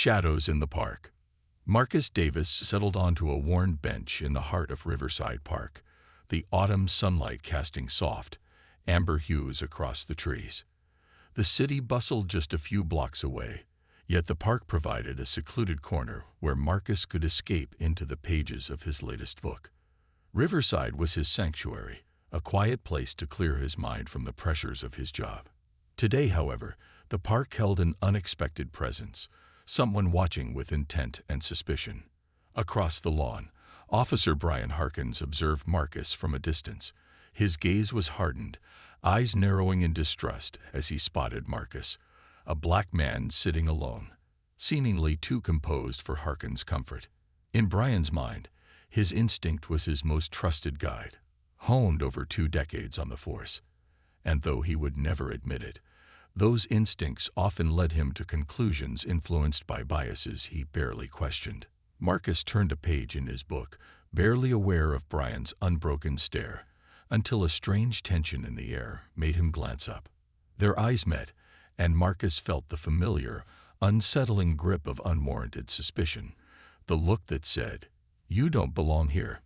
Shadows in the park. Marcus Davis settled onto a worn bench in the heart of Riverside Park, the autumn sunlight casting soft, amber hues across the trees. The city bustled just a few blocks away, yet the park provided a secluded corner where Marcus could escape into the pages of his latest book. Riverside was his sanctuary, a quiet place to clear his mind from the pressures of his job. Today, however, the park held an unexpected presence, someone watching with intent and suspicion. Across the lawn, Officer Brian Harkins observed Marcus from a distance. His gaze was hardened, eyes narrowing in distrust as he spotted Marcus, a black man sitting alone, seemingly too composed for Harkins' comfort. In Brian's mind, his instinct was his most trusted guide, honed over 2 decades on the force. And though he would never admit it, those instincts often led him to conclusions influenced by biases he barely questioned. Marcus turned a page in his book, barely aware of Brian's unbroken stare, until a strange tension in the air made him glance up. Their eyes met, and Marcus felt the familiar, unsettling grip of unwarranted suspicion, the look that said, "You don't belong here."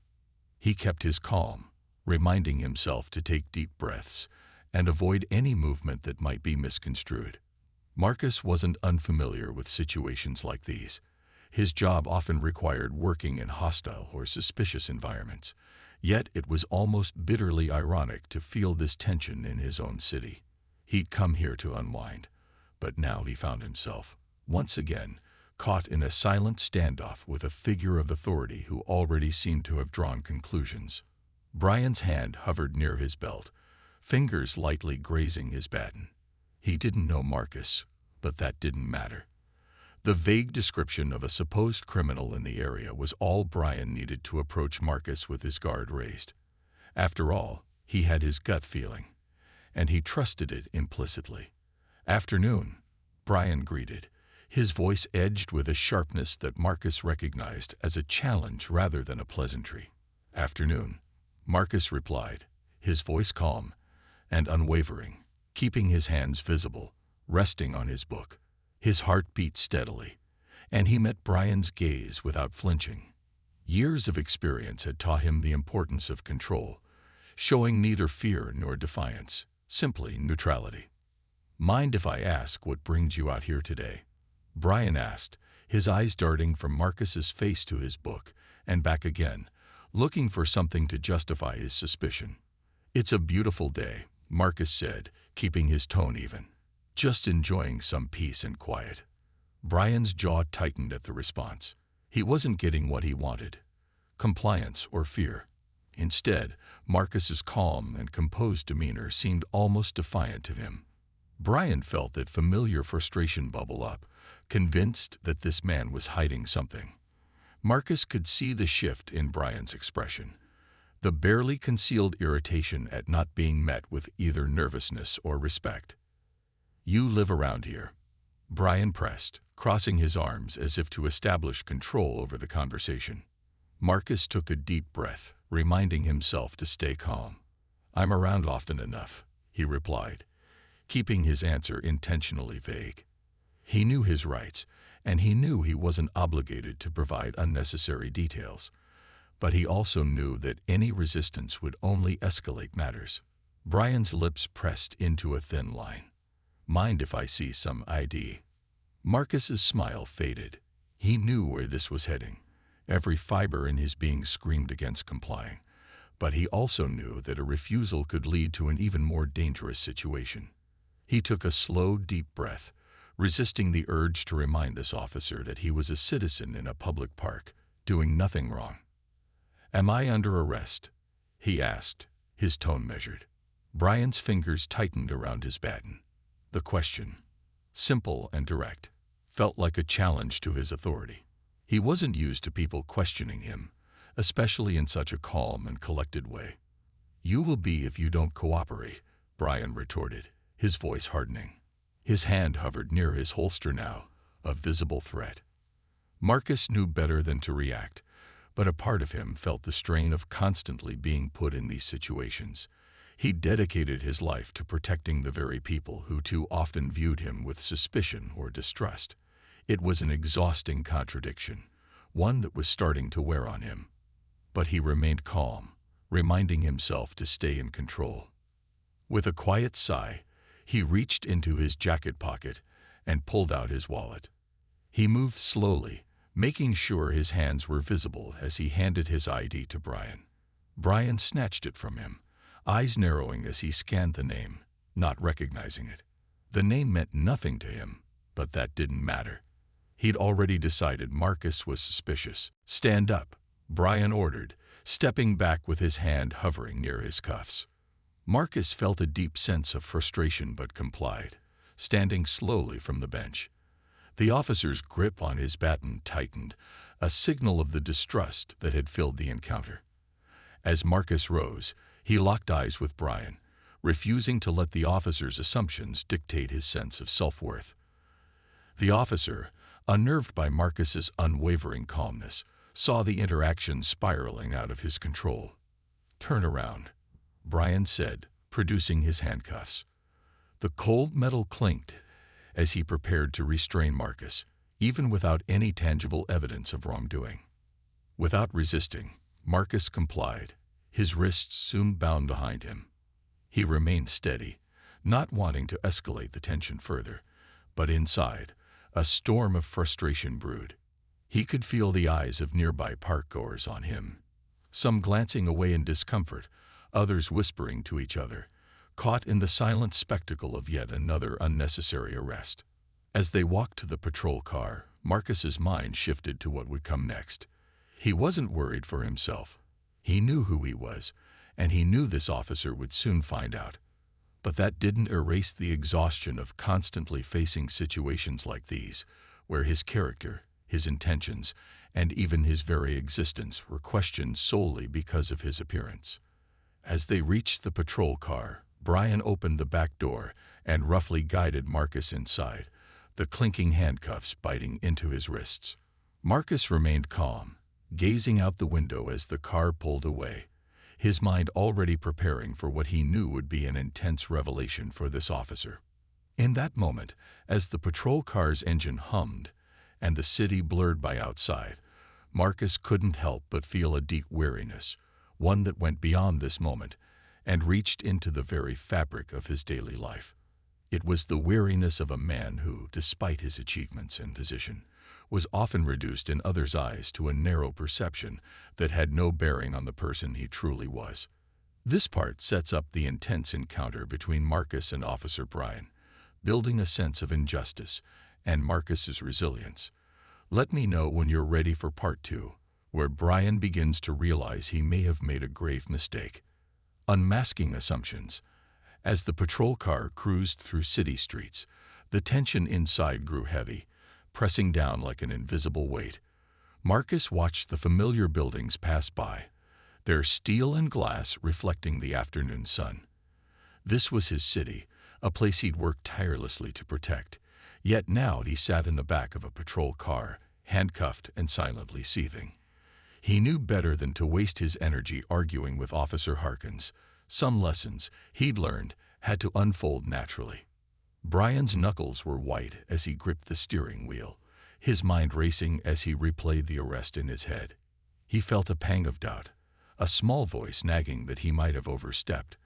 He kept his calm, reminding himself to take deep breaths and avoid any movement that might be misconstrued. Marcus wasn't unfamiliar with situations like these. His job often required working in hostile or suspicious environments, yet it was almost bitterly ironic to feel this tension in his own city. He'd come here to unwind, but now he found himself, once again, caught in a silent standoff with a figure of authority who already seemed to have drawn conclusions. Brian's hand hovered near his belt, fingers lightly grazing his baton. He didn't know Marcus, but that didn't matter. The vague description of a supposed criminal in the area was all Brian needed to approach Marcus with his guard raised. After all, he had his gut feeling, and he trusted it implicitly. "Afternoon," Brian greeted, his voice edged with a sharpness that Marcus recognized as a challenge rather than a pleasantry. "Afternoon," Marcus replied, his voice calm and unwavering, keeping his hands visible, resting on his book. His heart beat steadily, and he met Brian's gaze without flinching. Years of experience had taught him the importance of control, showing neither fear nor defiance, simply neutrality. "Mind if I ask what brings you out here today?" Brian asked, his eyes darting from Marcus's face to his book and back again, looking for something to justify his suspicion. "It's a beautiful day," Marcus said, keeping his tone even. "Just enjoying some peace and quiet." Brian's jaw tightened at the response. He wasn't getting what he wanted, compliance or fear. Instead, Marcus's calm and composed demeanor seemed almost defiant of him. Brian felt that familiar frustration bubble up, convinced that this man was hiding something. Marcus could see the shift in Brian's expression, the barely concealed irritation at not being met with either nervousness or respect. "You live around here," Brian pressed, crossing his arms as if to establish control over the conversation. Marcus took a deep breath, reminding himself to stay calm. "I'm around often enough," he replied, keeping his answer intentionally vague. He knew his rights, and he knew he wasn't obligated to provide unnecessary details. But he also knew that any resistance would only escalate matters. Brian's lips pressed into a thin line. "Mind if I see some ID?" Marcus's smile faded. He knew where this was heading. Every fiber in his being screamed against complying. But he also knew that a refusal could lead to an even more dangerous situation. He took a slow, deep breath, resisting the urge to remind this officer that he was a citizen in a public park, doing nothing wrong. "Am I under arrest?" he asked, his tone measured. Brian's fingers tightened around his baton. The question, simple and direct, felt like a challenge to his authority. He wasn't used to people questioning him, especially in such a calm and collected way. "You will be if you don't cooperate," Brian retorted, his voice hardening. His hand hovered near his holster now, a visible threat. Marcus knew better than to react, but a part of him felt the strain of constantly being put in these situations. He dedicated his life to protecting the very people who too often viewed him with suspicion or distrust. It was an exhausting contradiction, one that was starting to wear on him. But he remained calm, reminding himself to stay in control. With a quiet sigh, he reached into his jacket pocket and pulled out his wallet. He moved slowly, making sure his hands were visible as he handed his ID to Brian. Brian snatched it from him, eyes narrowing as he scanned the name, not recognizing it. The name meant nothing to him, but that didn't matter. He'd already decided Marcus was suspicious. "Stand up," Brian ordered, stepping back with his hand hovering near his cuffs. Marcus felt a deep sense of frustration but complied, standing slowly from the bench. The officer's grip on his baton tightened, a signal of the distrust that had filled the encounter. As Marcus rose, he locked eyes with Brian, refusing to let the officer's assumptions dictate his sense of self-worth. The officer, unnerved by Marcus's unwavering calmness, saw the interaction spiraling out of his control. "Turn around," Brian said, producing his handcuffs. The cold metal clinked as he prepared to restrain Marcus, even without any tangible evidence of wrongdoing. Without resisting, Marcus complied, his wrists soon bound behind him. He remained steady, not wanting to escalate the tension further, but inside, a storm of frustration brewed. He could feel the eyes of nearby parkgoers on him, some glancing away in discomfort, others whispering to each other, caught in the silent spectacle of yet another unnecessary arrest. As they walked to the patrol car, Marcus's mind shifted to what would come next. He wasn't worried for himself. He knew who he was, and he knew this officer would soon find out. But that didn't erase the exhaustion of constantly facing situations like these, where his character, his intentions, and even his very existence were questioned solely because of his appearance. As they reached the patrol car, Brian opened the back door and roughly guided Marcus inside, the clinking handcuffs biting into his wrists. Marcus remained calm, gazing out the window as the car pulled away, his mind already preparing for what he knew would be an intense revelation for this officer. In that moment, as the patrol car's engine hummed and the city blurred by outside, Marcus couldn't help but feel a deep weariness, one that went beyond this moment and reached into the very fabric of his daily life. It was the weariness of a man who, despite his achievements and position, was often reduced in others' eyes to a narrow perception that had no bearing on the person he truly was. This part sets up the intense encounter between Marcus and Officer Brian, building a sense of injustice and Marcus's resilience. Let me know when you're ready for part 2, where Brian begins to realize he may have made a grave mistake. Unmasking assumptions. As the patrol car cruised through city streets, the tension inside grew heavy, pressing down like an invisible weight. Marcus watched the familiar buildings pass by, their steel and glass reflecting the afternoon sun. This was his city, a place he'd worked tirelessly to protect. Yet now he sat in the back of a patrol car, handcuffed and silently seething. He knew better than to waste his energy arguing with Officer Harkins. Some lessons he'd learned had to unfold naturally. Brian's knuckles were white as he gripped the steering wheel, his mind racing as he replayed the arrest in his head. He felt a pang of doubt, a small voice nagging that he might have overstepped,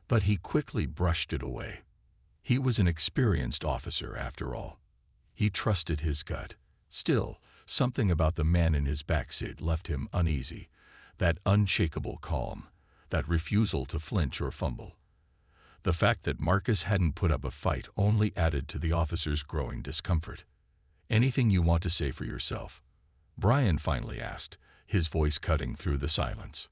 but he quickly brushed it away. He was an experienced officer after all. He trusted his gut. Still, something about the man in his backseat left him uneasy, that unshakable calm, that refusal to flinch or fumble. The fact that Marcus hadn't put up a fight only added to the officer's growing discomfort. "Anything you want to say for yourself?" Brian finally asked, his voice cutting through the silence.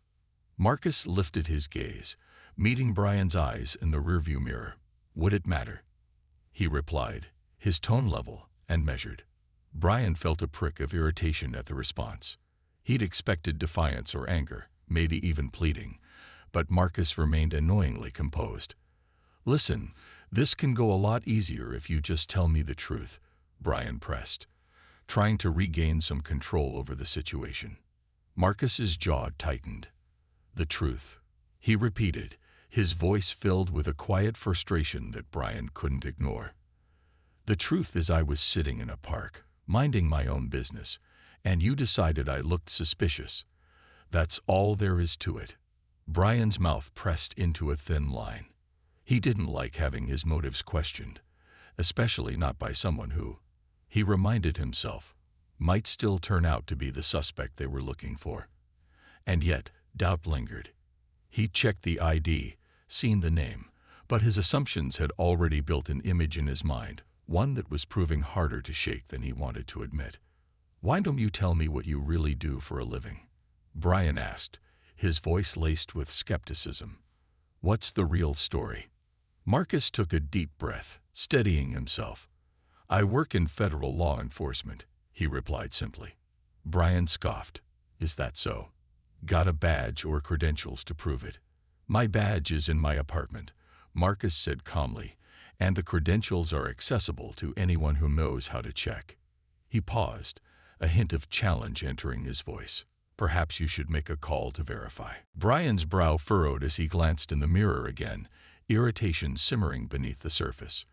Marcus lifted his gaze, meeting Brian's eyes in the rearview mirror. "Would it matter?" he replied, his tone level and measured. Brian felt a prick of irritation at the response. He'd expected defiance or anger, maybe even pleading, but Marcus remained annoyingly composed. "Listen, this can go a lot easier if you just tell me the truth," Brian pressed, trying to regain some control over the situation. Marcus's jaw tightened. "The truth," he repeated, his voice filled with a quiet frustration that Brian couldn't ignore. "The truth is I was sitting in a park, minding my own business, and you decided I looked suspicious. That's all there is to it." Brian's mouth pressed into a thin line. He didn't like having his motives questioned, especially not by someone who, he reminded himself, might still turn out to be the suspect they were looking for. And yet, doubt lingered. He'd checked the ID, seen the name, but his assumptions had already built an image in his mind, one that was proving harder to shake than he wanted to admit. "Why don't you tell me what you really do for a living?" Brian asked, his voice laced with skepticism. "What's the real story?" Marcus took a deep breath, steadying himself. "I work in federal law enforcement," he replied simply. Brian scoffed. "Is that so? Got a badge or credentials to prove it?" "My badge is in my apartment," Marcus said calmly, "and the credentials are accessible to anyone who knows how to check." He paused, a hint of challenge entering his voice. "Perhaps you should make a call to verify." Brian's brow furrowed as he glanced in the mirror again, irritation simmering beneath the surface.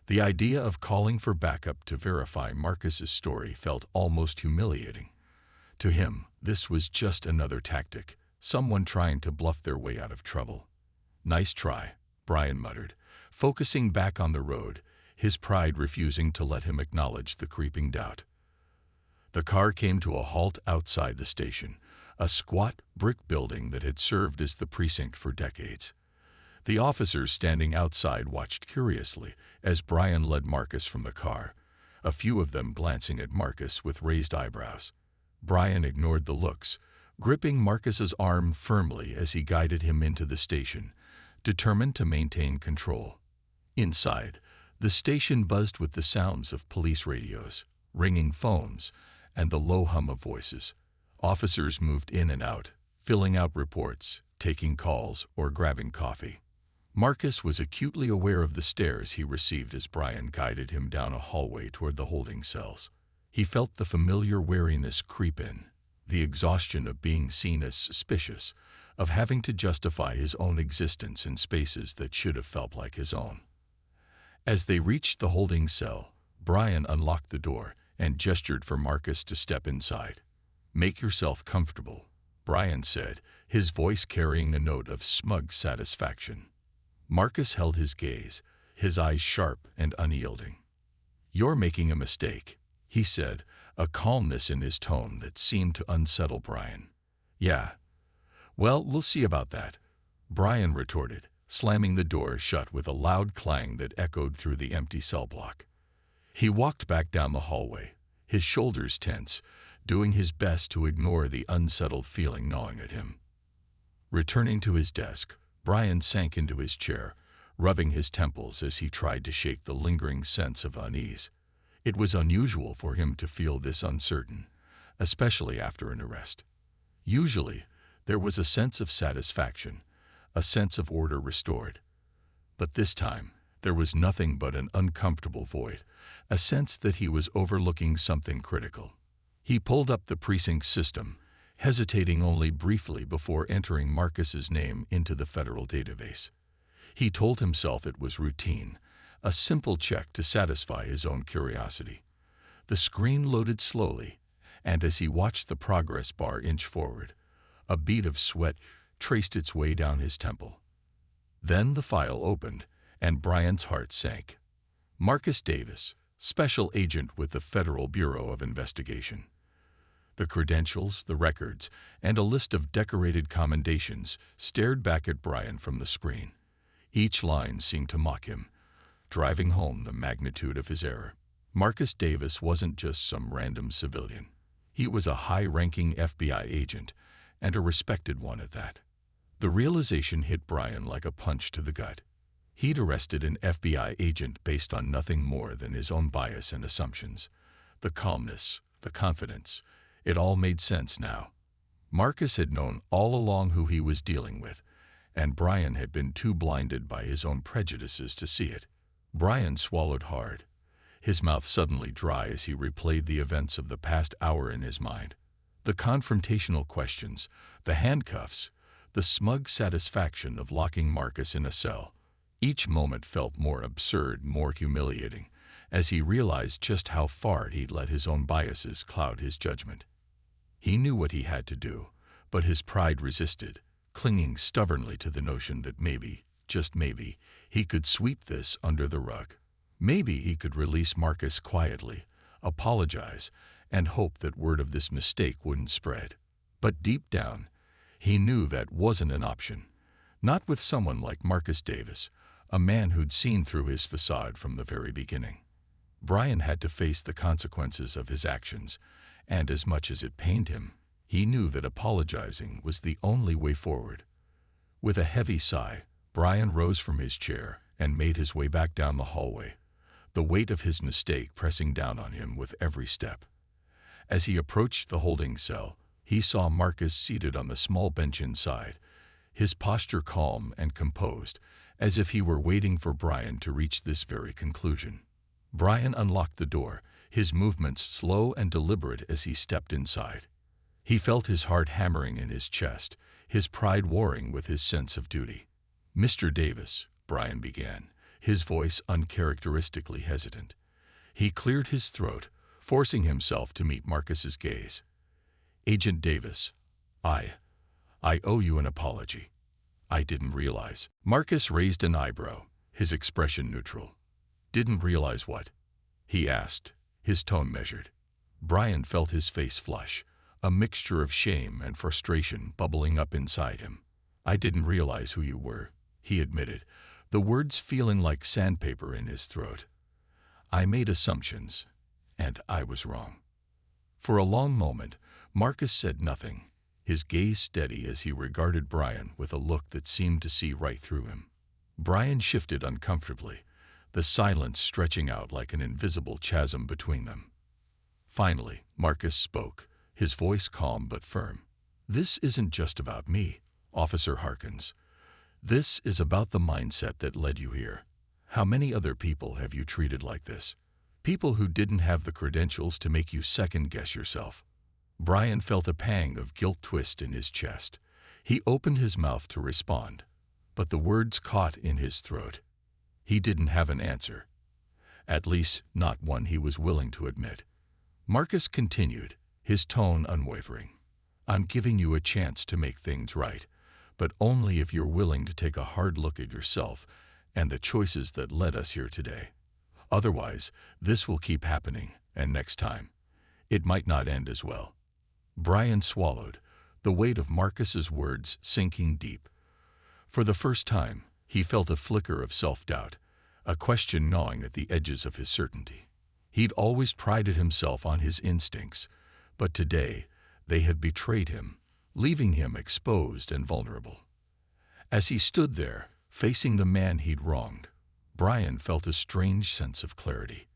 The idea of calling for backup to verify Marcus's story felt almost humiliating. To him, this was just another tactic, someone trying to bluff their way out of trouble. "Nice try," Brian muttered, focusing back on the road, his pride refusing to let him acknowledge the creeping doubt. The car came to a halt outside the station, a squat brick building that had served as the precinct for decades. The officers standing outside watched curiously as Brian led Marcus from the car, a few of them glancing at Marcus with raised eyebrows. Brian ignored the looks, gripping Marcus's arm firmly as he guided him into the station, determined to maintain control. Inside, the station buzzed with the sounds of police radios, ringing phones, and the low hum of voices. Officers moved in and out, filling out reports, taking calls, or grabbing coffee. Marcus was acutely aware of the stares he received as Brian guided him down a hallway toward the holding cells. He felt the familiar wariness creep in, the exhaustion of being seen as suspicious, of having to justify his own existence in spaces that should have felt like his own. As they reached the holding cell, Brian unlocked the door and gestured for Marcus to step inside. "Make yourself comfortable," Brian said, his voice carrying a note of smug satisfaction. Marcus held his gaze, his eyes sharp and unyielding. "You're making a mistake," he said, a calmness in his tone that seemed to unsettle Brian. "Yeah. Well, we'll see about that," Brian retorted, slamming the door shut with a loud clang that echoed through the empty cell block. He walked back down the hallway, his shoulders tense, doing his best to ignore the unsettled feeling gnawing at him. Returning to his desk, Brian sank into his chair, rubbing his temples as he tried to shake the lingering sense of unease. It was unusual for him to feel this uncertain, especially after an arrest. Usually, there was a sense of satisfaction, a sense of order restored. But this time, there was nothing but an uncomfortable void, a sense that he was overlooking something critical. He pulled up the precinct system, hesitating only briefly before entering Marcus's name into the federal database. He told himself it was routine, a simple check to satisfy his own curiosity. The screen loaded slowly, and as he watched the progress bar inch forward, a bead of sweat traced its way down his temple. Then the file opened, and Brian's heart sank. Marcus Davis, Special Agent with the Federal Bureau of Investigation. The credentials, the records, and a list of decorated commendations stared back at Brian from the screen. Each line seemed to mock him, driving home the magnitude of his error. Marcus Davis wasn't just some random civilian. He was a high-ranking FBI agent, and a respected one at that. The realization hit Brian like a punch to the gut. He'd arrested an FBI agent based on nothing more than his own bias and assumptions. The calmness, the confidence, it all made sense now. Marcus had known all along who he was dealing with, and Brian had been too blinded by his own prejudices to see it. Brian swallowed hard, his mouth suddenly dry as he replayed the events of the past hour in his mind. The confrontational questions, the handcuffs, the smug satisfaction of locking Marcus in a cell. Each moment felt more absurd, more humiliating, as he realized just how far he'd let his own biases cloud his judgment. He knew what he had to do, but his pride resisted, clinging stubbornly to the notion that maybe, just maybe, he could sweep this under the rug. Maybe he could release Marcus quietly, apologize, and hope that word of this mistake wouldn't spread. But deep down, he knew that wasn't an option. Not with someone like Marcus Davis, a man who'd seen through his facade from the very beginning. Brian had to face the consequences of his actions, and as much as it pained him, he knew that apologizing was the only way forward. With a heavy sigh, Brian rose from his chair and made his way back down the hallway, the weight of his mistake pressing down on him with every step. As he approached the holding cell, he saw Marcus seated on the small bench inside, his posture calm and composed, as if he were waiting for Brian to reach this very conclusion. Brian unlocked the door, his movements slow and deliberate as he stepped inside. He felt his heart hammering in his chest, his pride warring with his sense of duty. "Mr. Davis," Brian began, his voice uncharacteristically hesitant. He cleared his throat, forcing himself to meet Marcus's gaze. "Agent Davis, I owe you an apology. I didn't realize." Marcus raised an eyebrow, his expression neutral. "Didn't realize what?" he asked, his tone measured. Brian felt his face flush, a mixture of shame and frustration bubbling up inside him. "I didn't realize who you were," he admitted, the words feeling like sandpaper in his throat. "I made assumptions, and I was wrong." For a long moment, Marcus said nothing, his gaze steady as he regarded Brian with a look that seemed to see right through him. Brian shifted uncomfortably, the silence stretching out like an invisible chasm between them. Finally, Marcus spoke, his voice calm but firm. "This isn't just about me, Officer Harkins. This is about the mindset that led you here. How many other people have you treated like this? People who didn't have the credentials to make you second-guess yourself." Brian felt a pang of guilt twist in his chest. He opened his mouth to respond, but the words caught in his throat. He didn't have an answer. At least, not one he was willing to admit. Marcus continued, his tone unwavering. "I'm giving you a chance to make things right, but only if you're willing to take a hard look at yourself and the choices that led us here today. Otherwise, this will keep happening, and next time, it might not end as well." Brian swallowed, the weight of Marcus's words sinking deep. For the first time, he felt a flicker of self-doubt, a question gnawing at the edges of his certainty. He'd always prided himself on his instincts, but today they had betrayed him, leaving him exposed and vulnerable. As he stood there, facing the man he'd wronged, Brian felt a strange sense of clarity,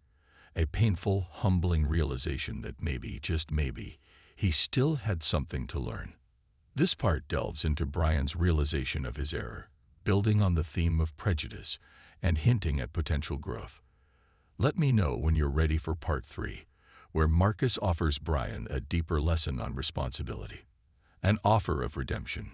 a painful, humbling realization that maybe, just maybe, he still had something to learn. This part delves into Brian's realization of his error, building on the theme of prejudice and hinting at potential growth. Let me know when you're ready for part 3, where Marcus offers Brian a deeper lesson on responsibility, an offer of redemption.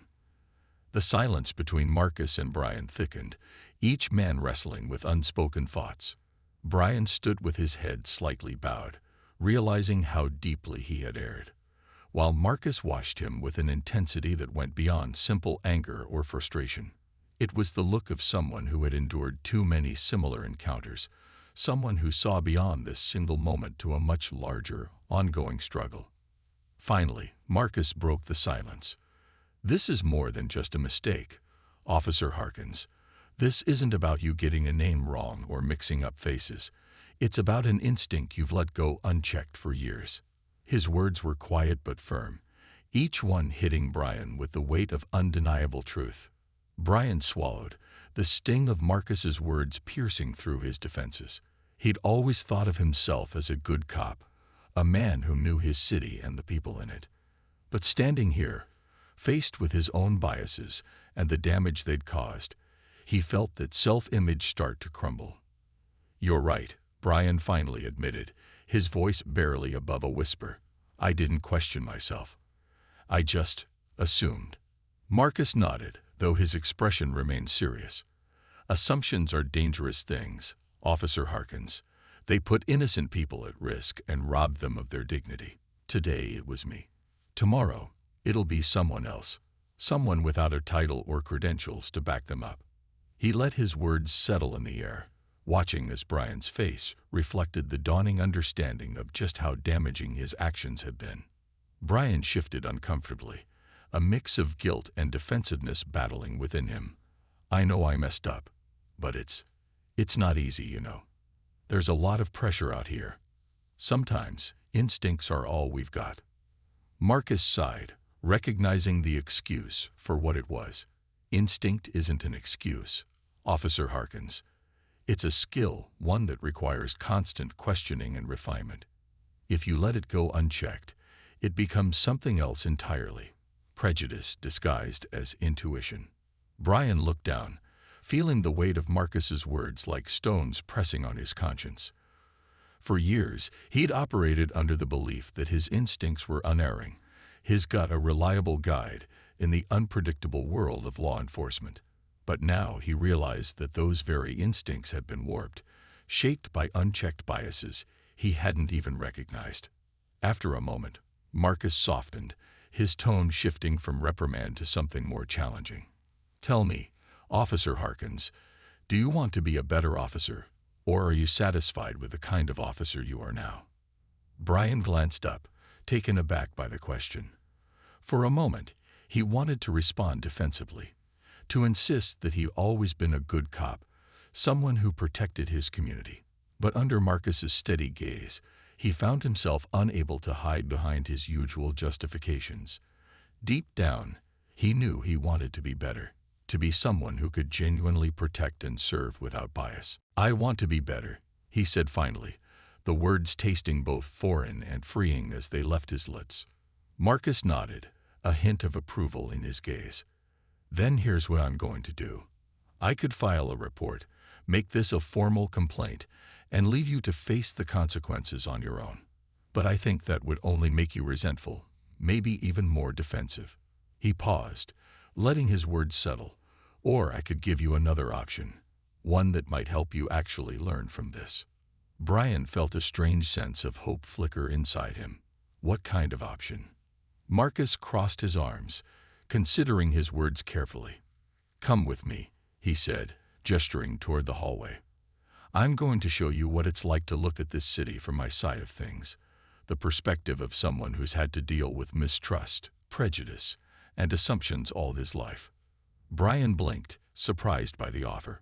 The silence between Marcus and Brian thickened, each man wrestling with unspoken thoughts. Brian stood with his head slightly bowed, realizing how deeply he had erred, while Marcus watched him with an intensity that went beyond simple anger or frustration. It was the look of someone who had endured too many similar encounters, someone who saw beyond this single moment to a much larger, ongoing struggle. Finally, Marcus broke the silence. "This is more than just a mistake, Officer Harkins. This isn't about you getting a name wrong or mixing up faces. It's about an instinct you've let go unchecked for years." His words were quiet but firm, each one hitting Brian with the weight of undeniable truth. Brian swallowed, the sting of Marcus's words piercing through his defenses. He'd always thought of himself as a good cop, a man who knew his city and the people in it. But standing here, faced with his own biases and the damage they'd caused, he felt that self-image start to crumble. "You're right," Brian finally admitted, his voice barely above a whisper. "I didn't question myself. I just assumed." Marcus nodded, though his expression remained serious. "Assumptions are dangerous things, Officer Harkins. They put innocent people at risk and robbed them of their dignity. Today it was me. Tomorrow, it'll be someone else. Someone without a title or credentials to back them up. He let his words settle in the air, watching as Brian's face reflected the dawning understanding of just how damaging his actions had been. Brian shifted uncomfortably, a mix of guilt and defensiveness battling within him. I know I messed up, but it's not easy, you know. There's a lot of pressure out here. Sometimes, instincts are all we've got. Marcus sighed, recognizing the excuse for what it was. Instinct isn't an excuse, Officer Harkins. It's a skill, one that requires constant questioning and refinement. If you let it go unchecked, it becomes something else entirely. Prejudice disguised as intuition. Brian looked down, feeling the weight of Marcus's words like stones pressing on his conscience. For years, he'd operated under the belief that his instincts were unerring, his gut a reliable guide in the unpredictable world of law enforcement. But now he realized that those very instincts had been warped, shaped by unchecked biases he hadn't even recognized. After a moment, Marcus softened, his tone shifting from reprimand to something more challenging. Tell me, Officer Harkins, do you want to be a better officer, or are you satisfied with the kind of officer you are now? Brian glanced up, taken aback by the question. For a moment, he wanted to respond defensively, to insist that he'd always been a good cop, someone who protected his community. But under Marcus's steady gaze, he found himself unable to hide behind his usual justifications. Deep down, he knew he wanted to be better, to be someone who could genuinely protect and serve without bias. I want to be better, he said finally, the words tasting both foreign and freeing as they left his lips. Marcus nodded, a hint of approval in his gaze. Then here's what I'm going to do. I could file a report, make this a formal complaint, and leave you to face the consequences on your own. But I think that would only make you resentful, maybe even more defensive. He paused, letting his words settle. Or I could give you another option, one that might help you actually learn from this. Brian felt a strange sense of hope flicker inside him. What kind of option? Marcus crossed his arms, considering his words carefully. Come with me, he said, gesturing toward the hallway. I'm going to show you what it's like to look at this city from my side of things, the perspective of someone who's had to deal with mistrust, prejudice, and assumptions all his life. Brian blinked, surprised by the offer.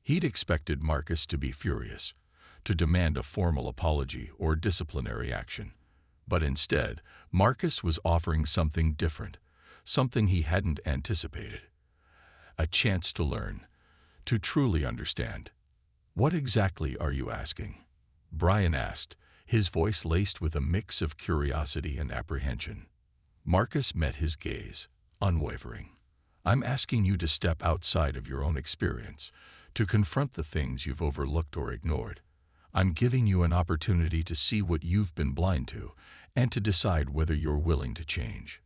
He'd expected Marcus to be furious, to demand a formal apology or disciplinary action. But instead, Marcus was offering something different, something he hadn't anticipated. A chance to learn, to truly understand. What exactly are you asking? Brian asked, his voice laced with a mix of curiosity and apprehension. Marcus met his gaze, unwavering. I'm asking you to step outside of your own experience, to confront the things you've overlooked or ignored. I'm giving you an opportunity to see what you've been blind to, and to decide whether you're willing to change.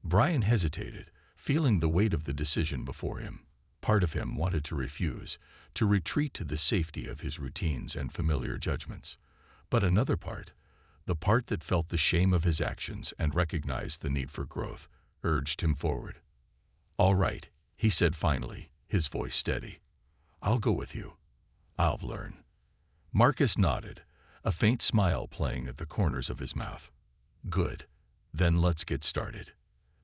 Brian hesitated, feeling the weight of the decision before him. Part of him wanted to refuse, to retreat to the safety of his routines and familiar judgments. But another part, the part that felt the shame of his actions and recognized the need for growth, urged him forward. All right, he said finally, his voice steady. I'll go with you. I'll learn. Marcus nodded, a faint smile playing at the corners of his mouth. Good. Then let's get started.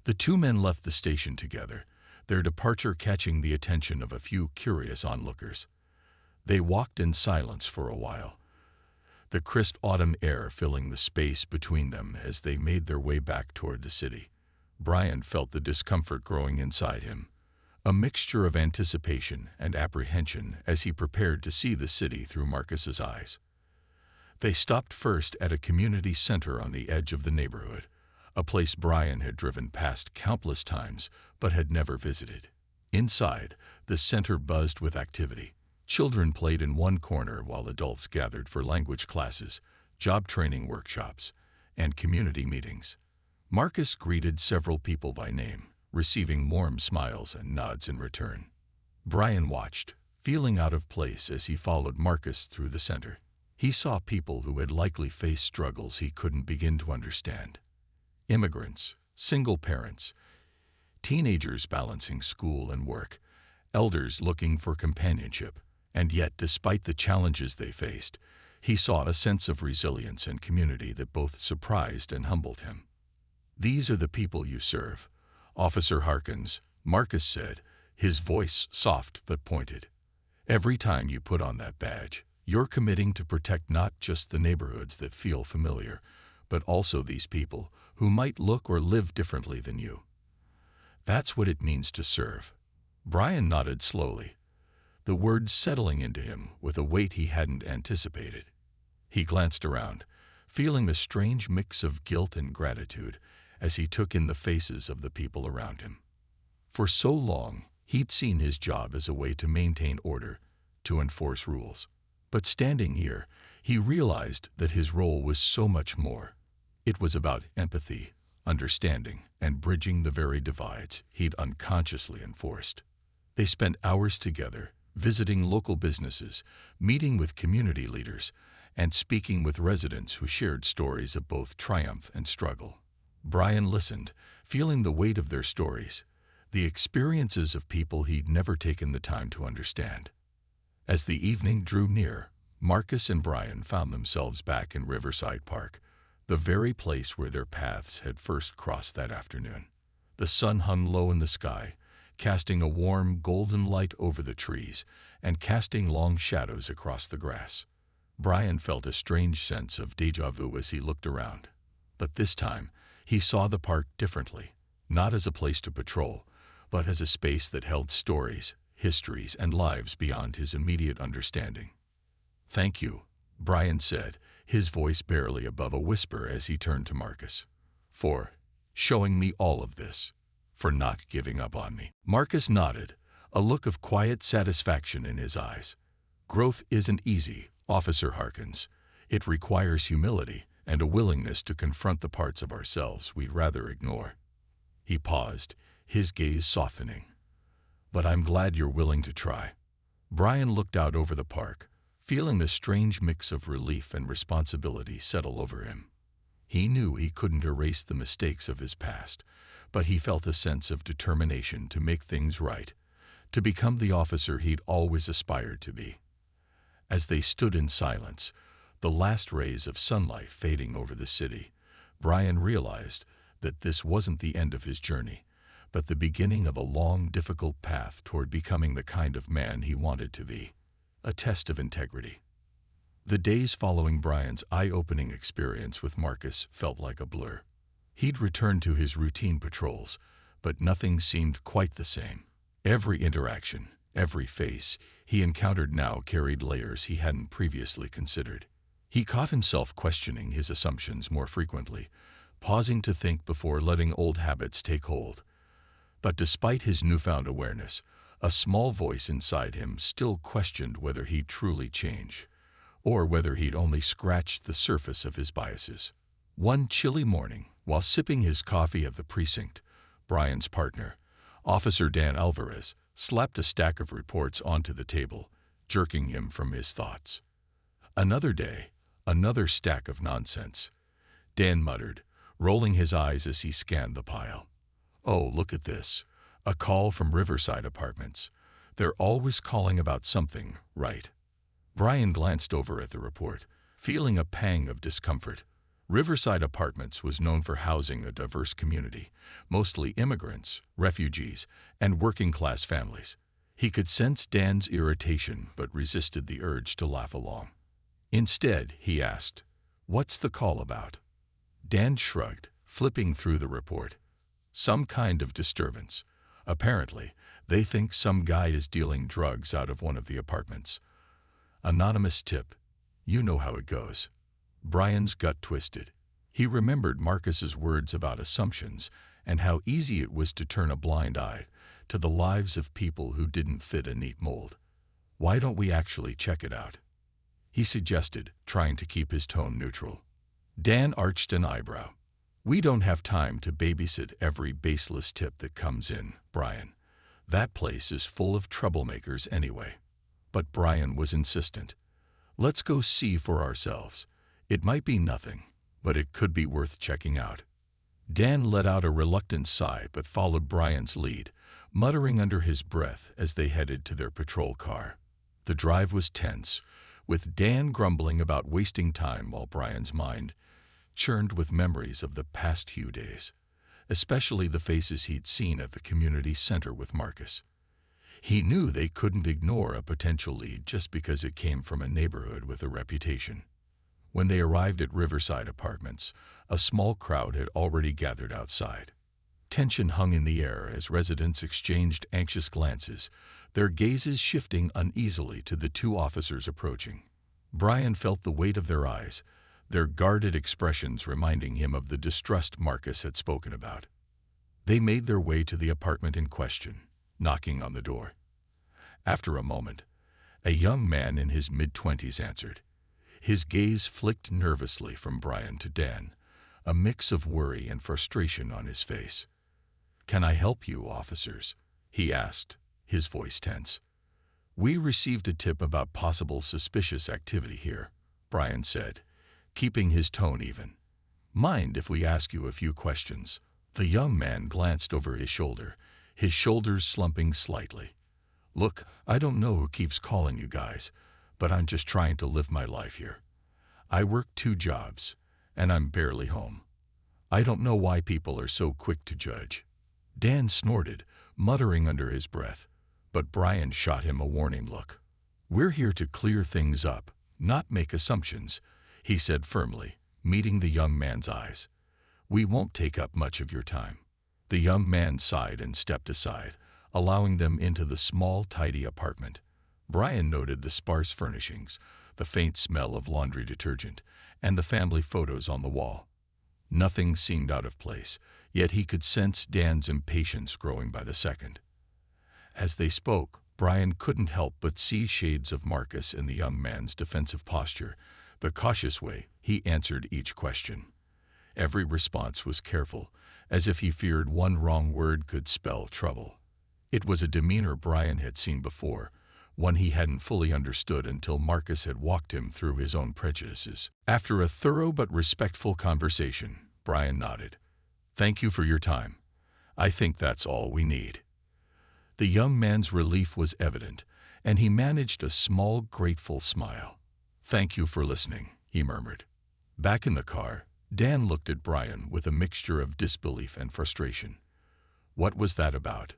The two men left the station together, their departure catching the attention of a few curious onlookers. They walked in silence for a while, the crisp autumn air filling the space between them as they made their way back toward the city. Brian felt the discomfort growing inside him, a mixture of anticipation and apprehension as he prepared to see the city through Marcus's eyes. They stopped first at a community center on the edge of the neighborhood, a place Brian had driven past countless times but had never visited. Inside, the center buzzed with activity. Children played in one corner while adults gathered for language classes, job training workshops, and community meetings. Marcus greeted several people by name, receiving warm smiles and nods in return. Brian watched, feeling out of place as he followed Marcus through the center. He saw people who had likely faced struggles he couldn't begin to understand. Immigrants, single parents, teenagers balancing school and work, elders looking for companionship, and yet, despite the challenges they faced, he saw a sense of resilience and community that both surprised and humbled him. "These are the people you serve, Officer Harkins," Marcus said, his voice soft but pointed. "Every time you put on that badge, you're committing to protect not just the neighborhoods that feel familiar, but also these people who might look or live differently than you. That's what it means to serve." Brian nodded slowly, the words settling into him with a weight he hadn't anticipated. He glanced around, feeling a strange mix of guilt and gratitude as he took in the faces of the people around him. For so long, he'd seen his job as a way to maintain order, to enforce rules. But standing here, he realized that his role was so much more. It was about empathy, understanding, and bridging the very divides he'd unconsciously enforced. They spent hours together, visiting local businesses, meeting with community leaders, and speaking with residents who shared stories of both triumph and struggle. Brian listened, feeling the weight of their stories, the experiences of people he'd never taken the time to understand. As the evening drew near, Marcus and Brian found themselves back in Riverside Park, the very place where their paths had first crossed that afternoon. The sun hung low in the sky, casting a warm, golden light over the trees and casting long shadows across the grass. Brian felt a strange sense of déjà vu as he looked around. But this time, he saw the park differently, not as a place to patrol, but as a space that held stories, histories, and lives beyond his immediate understanding. "Thank you," Brian said, his voice barely above a whisper as he turned to Marcus, "for showing me all of this, for not giving up on me." Marcus nodded, a look of quiet satisfaction in his eyes. "Growth isn't easy, Officer Harkins. It requires humility and a willingness to confront the parts of ourselves we'd rather ignore." He paused, his gaze softening. "But I'm glad you're willing to try." Brian looked out over the park, feeling a strange mix of relief and responsibility settle over him. He knew he couldn't erase the mistakes of his past, but he felt a sense of determination to make things right, to become the officer he'd always aspired to be. As they stood in silence, the last rays of sunlight fading over the city, Brian realized that this wasn't the end of his journey, but the beginning of a long, difficult path toward becoming the kind of man he wanted to be, a test of integrity. The days following Brian's eye-opening experience with Marcus felt like a blur. He'd returned to his routine patrols, but nothing seemed quite the same. Every interaction, every face he encountered now carried layers he hadn't previously considered. He caught himself questioning his assumptions more frequently, pausing to think before letting old habits take hold. But despite his newfound awareness, a small voice inside him still questioned whether he'd truly change, or whether he'd only scratched the surface of his biases. One chilly morning, while sipping his coffee at the precinct, Brian's partner, Officer Dan Alvarez, slapped a stack of reports onto the table, jerking him from his thoughts. "Another day, another stack of nonsense," Dan muttered, rolling his eyes as he scanned the pile. "Oh, look at this. A call from Riverside Apartments. They're always calling about something, right?" Brian glanced over at the report, feeling a pang of discomfort. Riverside Apartments was known for housing a diverse community, mostly immigrants, refugees, and working-class families. He could sense Dan's irritation but resisted the urge to laugh along. Instead, he asked, "What's the call about?" Dan shrugged, flipping through the report. "Some kind of disturbance. Apparently, they think some guy is dealing drugs out of one of the apartments. Anonymous tip. You know how it goes." Brian's gut twisted. He remembered Marcus's words about assumptions and how easy it was to turn a blind eye to the lives of people who didn't fit a neat mold. "Why don't we actually check it out?" he suggested, trying to keep his tone neutral. Dan arched an eyebrow. "We don't have time to babysit every baseless tip that comes in, Brian. That place is full of troublemakers anyway." But Brian was insistent. Let's go see for ourselves. It might be nothing, but it could be worth checking out. Dan let out a reluctant sigh but followed Brian's lead, muttering under his breath as they headed to their patrol car. The drive was tense, with Dan grumbling about wasting time while Brian's mind churned with memories of the past few days, especially the faces he'd seen at the community center with Marcus. He knew they couldn't ignore a potential lead just because it came from a neighborhood with a reputation. When they arrived at Riverside Apartments, a small crowd had already gathered outside. Tension hung in the air as residents exchanged anxious glances, their gazes shifting uneasily to the two officers approaching. Brian felt the weight of their eyes, their guarded expressions reminding him of the distrust Marcus had spoken about. They made their way to the apartment in question, knocking on the door. After a moment, a young man in his mid-20s answered. His gaze flicked nervously from Brian to Dan, a mix of worry and frustration on his face. "Can I help you, officers?" he asked, his voice tense. "We received a tip about possible suspicious activity here," Brian said, keeping his tone even. "Mind if we ask you a few questions?" The young man glanced over his shoulder, his shoulders slumping slightly. "Look, I don't know who keeps calling you guys, but I'm just trying to live my life here. I work 2 jobs, and I'm barely home. I don't know why people are so quick to judge." Dan snorted, muttering under his breath, but Brian shot him a warning look. "We're here to clear things up, not make assumptions," he said firmly, meeting the young man's eyes. "We won't take up much of your time." The young man sighed and stepped aside, allowing them into the small, tidy apartment. Brian noted the sparse furnishings, the faint smell of laundry detergent, and the family photos on the wall. Nothing seemed out of place, yet he could sense Dan's impatience growing by the second. As they spoke, Brian couldn't help but see shades of Marcus in the young man's defensive posture, the cautious way he answered each question. Every response was careful, as if he feared one wrong word could spell trouble. It was a demeanor Brian had seen before, one he hadn't fully understood until Marcus had walked him through his own prejudices. After a thorough but respectful conversation, Brian nodded. "Thank you for your time. I think that's all we need." The young man's relief was evident, and he managed a small, grateful smile. "Thank you for listening," he murmured. Back in the car, Dan looked at Brian with a mixture of disbelief and frustration. "What was that about?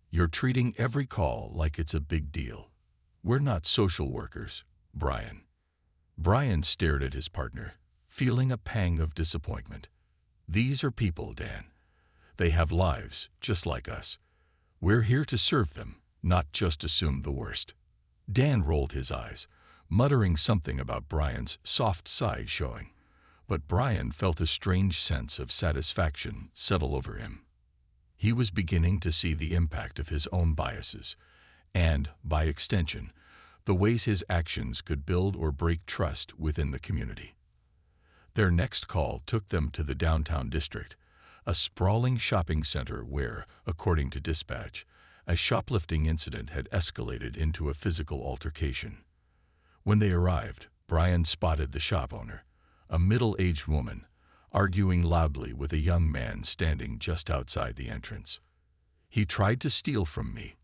You're treating every call like it's a big deal. We're not social workers, Brian." Brian stared at his partner, feeling a pang of disappointment. "These are people, Dan. They have lives, just like us. We're here to serve them, not just assume the worst." Dan rolled his eyes, muttering something about Brian's soft side showing, but Brian felt a strange sense of satisfaction settle over him. He was beginning to see the impact of his own biases, and, by extension, the ways his actions could build or break trust within the community. Their next call took them to the downtown district, a sprawling shopping center where, according to dispatch, a shoplifting incident had escalated into a physical altercation. When they arrived, Brian spotted the shop owner, a middle-aged woman, arguing loudly with a young man standing just outside the entrance. "He tried to steal from me,"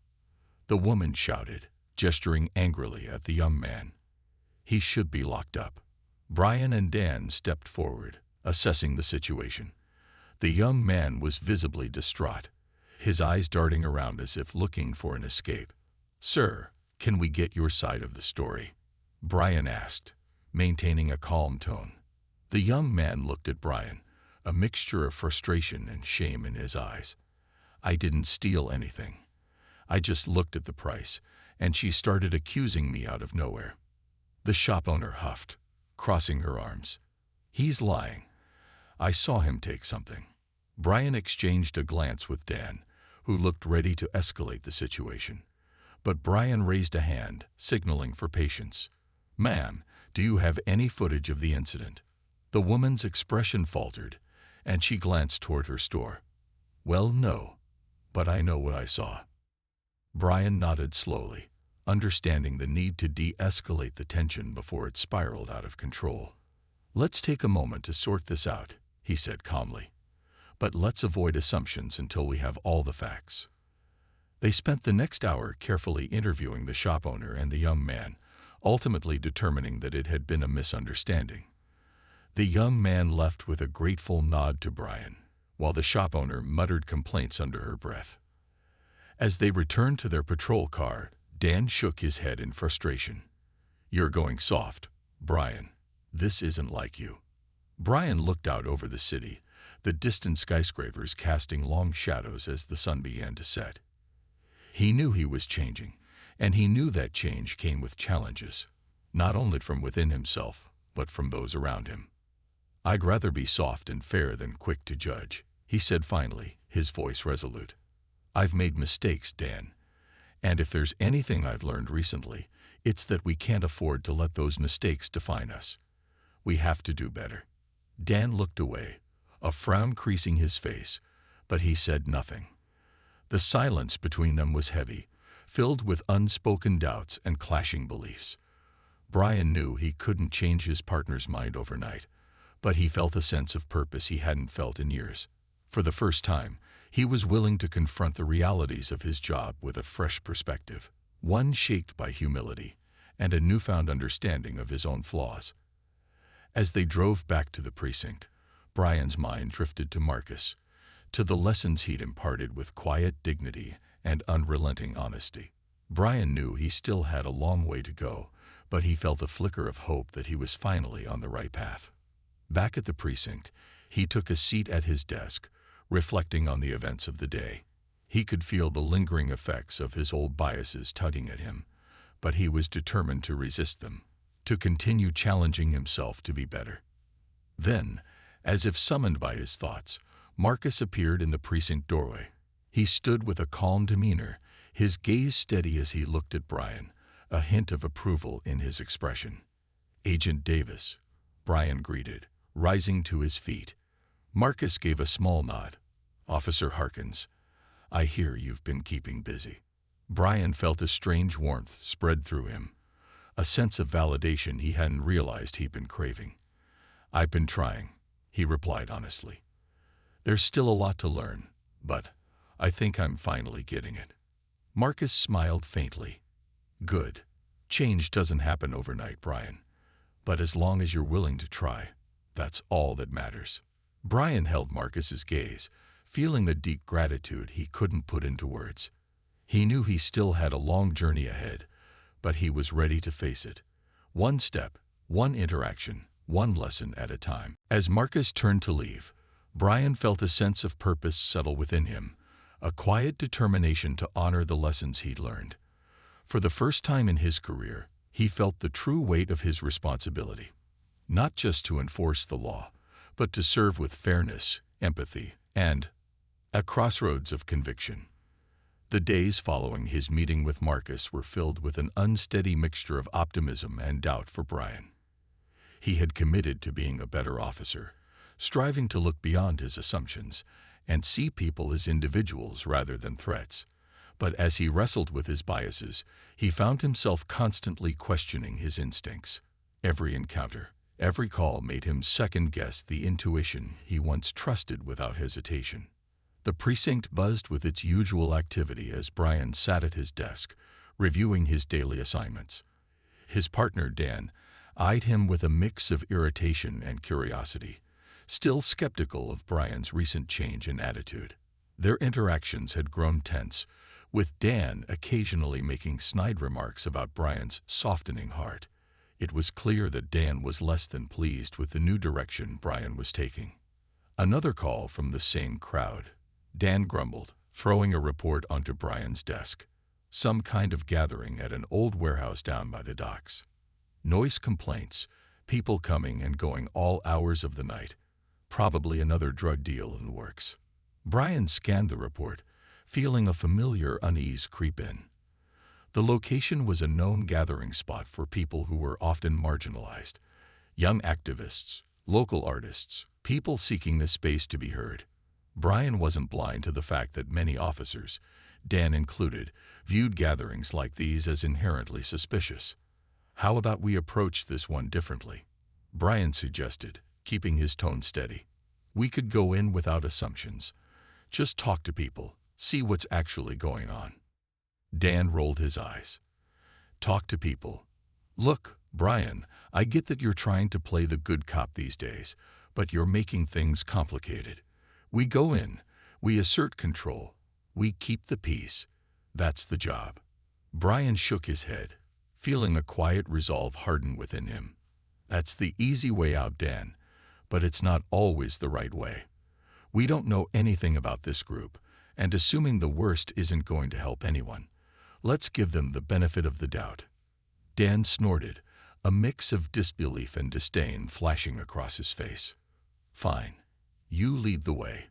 the woman shouted, gesturing angrily at the young man. "He should be locked up." Brian and Dan stepped forward, assessing the situation. The young man was visibly distraught, his eyes darting around as if looking for an escape. "Sir, can we get your side of the story?" Brian asked, maintaining a calm tone. The young man looked at Brian, a mixture of frustration and shame in his eyes. "I didn't steal anything. I just looked at the price, and she started accusing me out of nowhere." The shop owner huffed, crossing her arms. "He's lying. I saw him take something." Brian exchanged a glance with Dan, who looked ready to escalate the situation. But Brian raised a hand, signaling for patience. "Ma'am, do you have any footage of the incident?" The woman's expression faltered, and she glanced toward her store. "Well, no, but I know what I saw." Brian nodded slowly, understanding the need to de-escalate the tension before it spiraled out of control. "Let's take a moment to sort this out," he said calmly. "But let's avoid assumptions until we have all the facts." They spent the next hour carefully interviewing the shop owner and the young man, ultimately determining that it had been a misunderstanding. The young man left with a grateful nod to Brian, while the shop owner muttered complaints under her breath. As they returned to their patrol car, Dan shook his head in frustration. "You're going soft, Brian. This isn't like you." Brian looked out over the city, the distant skyscrapers casting long shadows as the sun began to set. He knew he was changing, and he knew that change came with challenges, not only from within himself, but from those around him. "I'd rather be soft and fair than quick to judge," he said finally, his voice resolute. "I've made mistakes, Dan, and if there's anything I've learned recently, it's that we can't afford to let those mistakes define us. We have to do better." Dan looked away, a frown creasing his face, but he said nothing. The silence between them was heavy, filled with unspoken doubts and clashing beliefs. Brian knew he couldn't change his partner's mind overnight, but he felt a sense of purpose he hadn't felt in years. For the first time, he was willing to confront the realities of his job with a fresh perspective, one shaped by humility and a newfound understanding of his own flaws. As they drove back to the precinct, Brian's mind drifted to Marcus, to the lessons he'd imparted with quiet dignity and unrelenting honesty. Brian knew he still had a long way to go, but he felt a flicker of hope that he was finally on the right path. Back at the precinct, he took a seat at his desk, reflecting on the events of the day. He could feel the lingering effects of his old biases tugging at him, but he was determined to resist them, to continue challenging himself to be better. Then, as if summoned by his thoughts, Marcus appeared in the precinct doorway. He stood with a calm demeanor, his gaze steady as he looked at Brian, a hint of approval in his expression. "Agent Davis," Brian greeted, rising to his feet. Marcus gave a small nod. "Officer Harkins, I hear you've been keeping busy." Brian felt a strange warmth spread through him, a sense of validation he hadn't realized he'd been craving. "I've been trying," he replied honestly. "There's still a lot to learn, but I think I'm finally getting it." Marcus smiled faintly. "Good. Change doesn't happen overnight, Brian. But as long as you're willing to try, that's all that matters." Brian held Marcus's gaze, feeling the deep gratitude he couldn't put into words. He knew he still had a long journey ahead, but he was ready to face it. One step, one interaction, one lesson at a time. As Marcus turned to leave, Brian felt a sense of purpose settle within him, a quiet determination to honor the lessons he'd learned. For the first time in his career, he felt the true weight of his responsibility. Not just to enforce the law, but to serve with fairness, empathy, and a crossroads of conviction. The days following his meeting with Marcus were filled with an unsteady mixture of optimism and doubt for Brian. He had committed to being a better officer, striving to look beyond his assumptions and see people as individuals rather than threats. But as he wrestled with his biases, he found himself constantly questioning his instincts. Every encounter, every call made him second-guess the intuition he once trusted without hesitation. The precinct buzzed with its usual activity as Brian sat at his desk, reviewing his daily assignments. His partner, Dan, eyed him with a mix of irritation and curiosity, still skeptical of Brian's recent change in attitude. Their interactions had grown tense, with Dan occasionally making snide remarks about Brian's softening heart. It was clear that Dan was less than pleased with the new direction Brian was taking. Another call from the same crowd. Dan grumbled, throwing a report onto Brian's desk. Some kind of gathering at an old warehouse down by the docks. Noise complaints, people coming and going all hours of the night. Probably another drug deal in the works. Brian scanned the report, feeling a familiar unease creep in. The location was a known gathering spot for people who were often marginalized. Young activists, local artists, people seeking the space to be heard. Brian wasn't blind to the fact that many officers, Dan included, viewed gatherings like these as inherently suspicious. "How about we approach this one differently?" Brian suggested, keeping his tone steady. "We could go in without assumptions. Just talk to people, see what's actually going on." Dan rolled his eyes. "Talk to people. Look, Brian, I get that you're trying to play the good cop these days, but you're making things complicated. We go in, we assert control, we keep the peace. That's the job." Brian shook his head, feeling a quiet resolve harden within him. "That's the easy way out, Dan, but it's not always the right way. We don't know anything about this group, and assuming the worst isn't going to help anyone. Let's give them the benefit of the doubt." Dan snorted, a mix of disbelief and disdain flashing across his face. "Fine. You lead the way.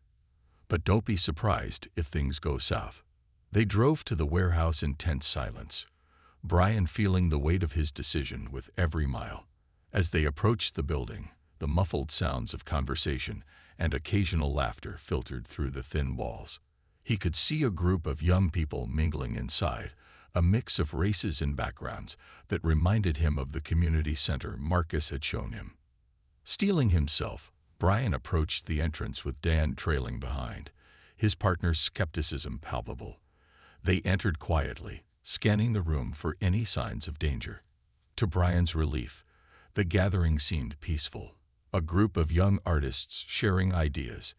But don't be surprised if things go south." They drove to the warehouse in tense silence, Brian feeling the weight of his decision with every mile. As they approached the building, the muffled sounds of conversation and occasional laughter filtered through the thin walls. He could see a group of young people mingling inside, a mix of races and backgrounds that reminded him of the community center Marcus had shown him. Steeling himself, Brian approached the entrance with Dan trailing behind, his partner's skepticism palpable. They entered quietly, scanning the room for any signs of danger. To Brian's relief, the gathering seemed peaceful, a group of young artists sharing ideas,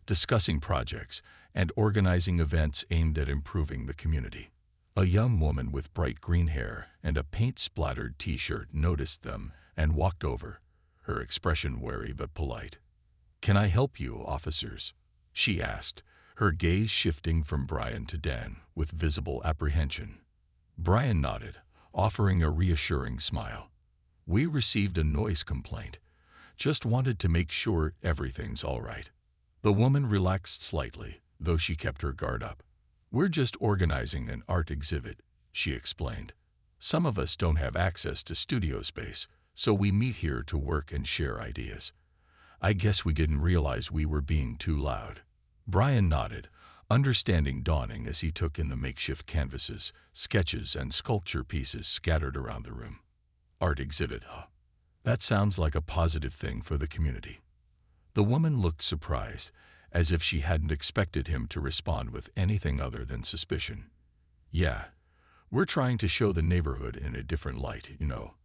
discussing projects, and organizing events aimed at improving the community. A young woman with bright green hair and a paint-splattered t-shirt noticed them and walked over, her expression wary but polite. "Can I help you, officers?" she asked, her gaze shifting from Brian to Dan with visible apprehension. Brian nodded, offering a reassuring smile. "We received a noise complaint. Just wanted to make sure everything's all right." The woman relaxed slightly, though she kept her guard up. "We're just organizing an art exhibit," she explained. "Some of us don't have access to studio space, so we meet here to work and share ideas. I guess we didn't realize we were being too loud." Brian nodded, understanding dawning as he took in the makeshift canvases, sketches, and sculpture pieces scattered around the room. "Art exhibit, huh? That sounds like a positive thing for the community." The woman looked surprised, as if she hadn't expected him to respond with anything other than suspicion. "Yeah, we're trying to show the neighborhood in a different light, you know.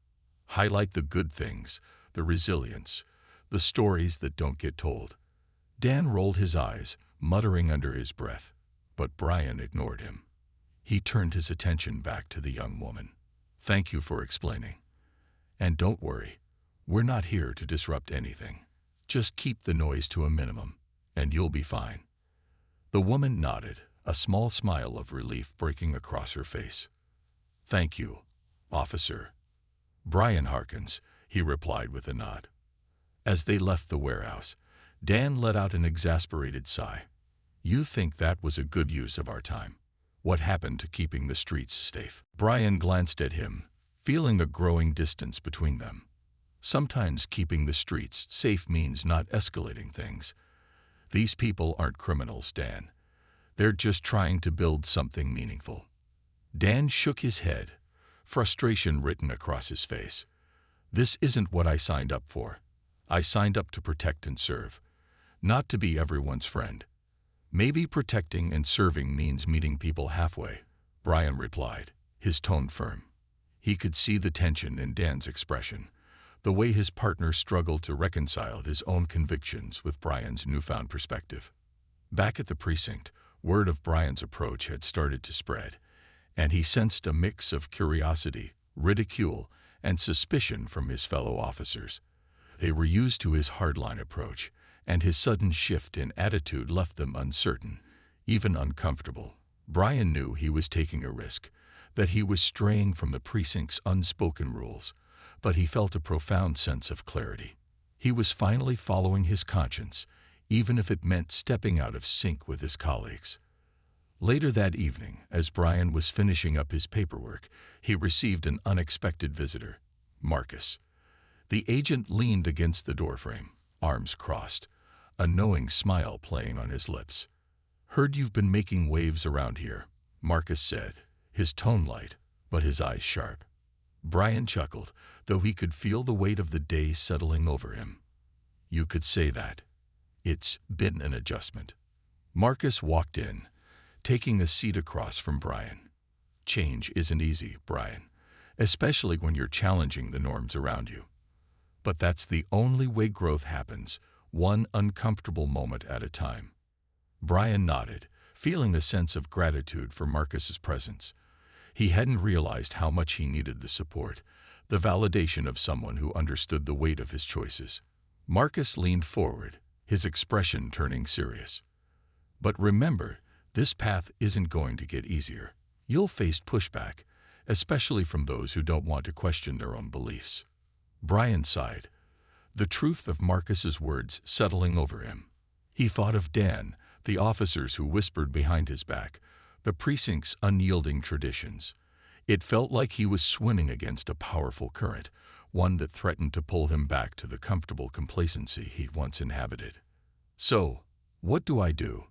Highlight the good things, the resilience, the stories that don't get told." Dan rolled his eyes, muttering under his breath, but Brian ignored him. He turned his attention back to the young woman. "Thank you for explaining. And don't worry, we're not here to disrupt anything. Just keep the noise to a minimum, and you'll be fine." The woman nodded, a small smile of relief breaking across her face. "Thank you, officer." "Brian Harkins," he replied with a nod. As they left the warehouse, Dan let out an exasperated sigh. "You think that was a good use of our time? What happened to keeping the streets safe?" Brian glanced at him, feeling a growing distance between them. Sometimes keeping the streets safe means not escalating things. These people aren't criminals, Dan. They're just trying to build something meaningful. Dan shook his head, frustration written across his face. "This isn't what I signed up for. I signed up to protect and serve, not to be everyone's friend." "Maybe protecting and serving means meeting people halfway," Brian replied, his tone firm. He could see the tension in Dan's expression, the way his partner struggled to reconcile his own convictions with Brian's newfound perspective. Back at the precinct, word of Brian's approach had started to spread, and he sensed a mix of curiosity, ridicule, and suspicion from his fellow officers. They were used to his hardline approach, and his sudden shift in attitude left them uncertain, even uncomfortable. Brian knew he was taking a risk, that he was straying from the precinct's unspoken rules, but he felt a profound sense of clarity. He was finally following his conscience, even if it meant stepping out of sync with his colleagues. Later that evening, as Brian was finishing up his paperwork, he received an unexpected visitor, Marcus. The agent leaned against the doorframe, arms crossed, a knowing smile playing on his lips. "Heard you've been making waves around here. Marcus said, his tone light, but his eyes sharp. Brian chuckled, though he could feel the weight of the day settling over him. You could say that. It's been an adjustment. Marcus walked in, taking a seat across from Brian. Change isn't easy, Brian, especially when you're challenging the norms around you. But that's the only way growth happens, one uncomfortable moment at a time. Brian nodded, feeling a sense of gratitude for Marcus's presence. He hadn't realized how much he needed the support, the validation of someone who understood the weight of his choices. Marcus leaned forward, his expression turning serious. But remember, this path isn't going to get easier. You'll face pushback, especially from those who don't want to question their own beliefs. Brian sighed, the truth of Marcus's words settling over him. He thought of Dan, the officers who whispered behind his back, the precinct's unyielding traditions. It felt like he was swimming against a powerful current, one that threatened to pull him back to the comfortable complacency he'd once inhabited. So, what do I do?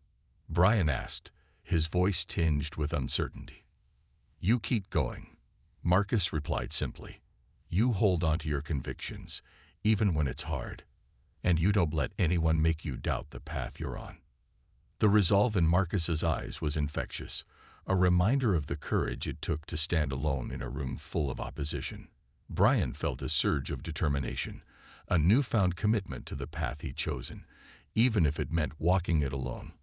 Brian asked, his voice tinged with uncertainty. You keep going, Marcus replied simply. You hold on to your convictions, even when it's hard, and you don't let anyone make you doubt the path you're on. The resolve in Marcus's eyes was infectious, a reminder of the courage it took to stand alone in a room full of opposition. Brian felt a surge of determination, a newfound commitment to the path he'd chosen, even if it meant walking it alone.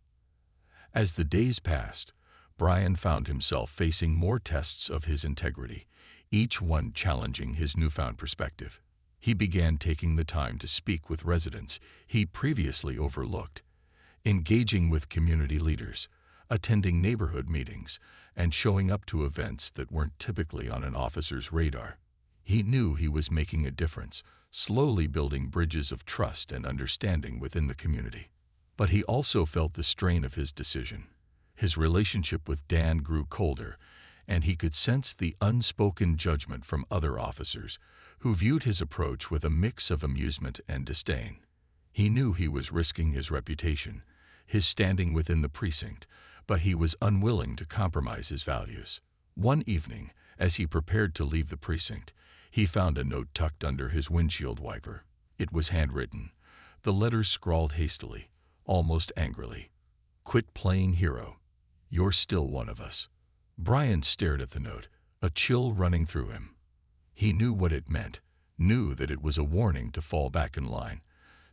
As the days passed, Brian found himself facing more tests of his integrity, each one challenging his newfound perspective. He began taking the time to speak with residents he previously overlooked, engaging with community leaders, attending neighborhood meetings, and showing up to events that weren't typically on an officer's radar. He knew he was making a difference, slowly building bridges of trust and understanding within the community. But he also felt the strain of his decision. His relationship with Dan grew colder, and he could sense the unspoken judgment from other officers who viewed his approach with a mix of amusement and disdain. He knew he was risking his reputation, his standing within the precinct, but he was unwilling to compromise his values. One evening, as he prepared to leave the precinct, he found a note tucked under his windshield wiper. It was handwritten, the letters scrawled hastily, almost angrily. Quit playing hero. You're still one of us. Brian stared at the note, a chill running through him. He knew what it meant, knew that it was a warning to fall back in line,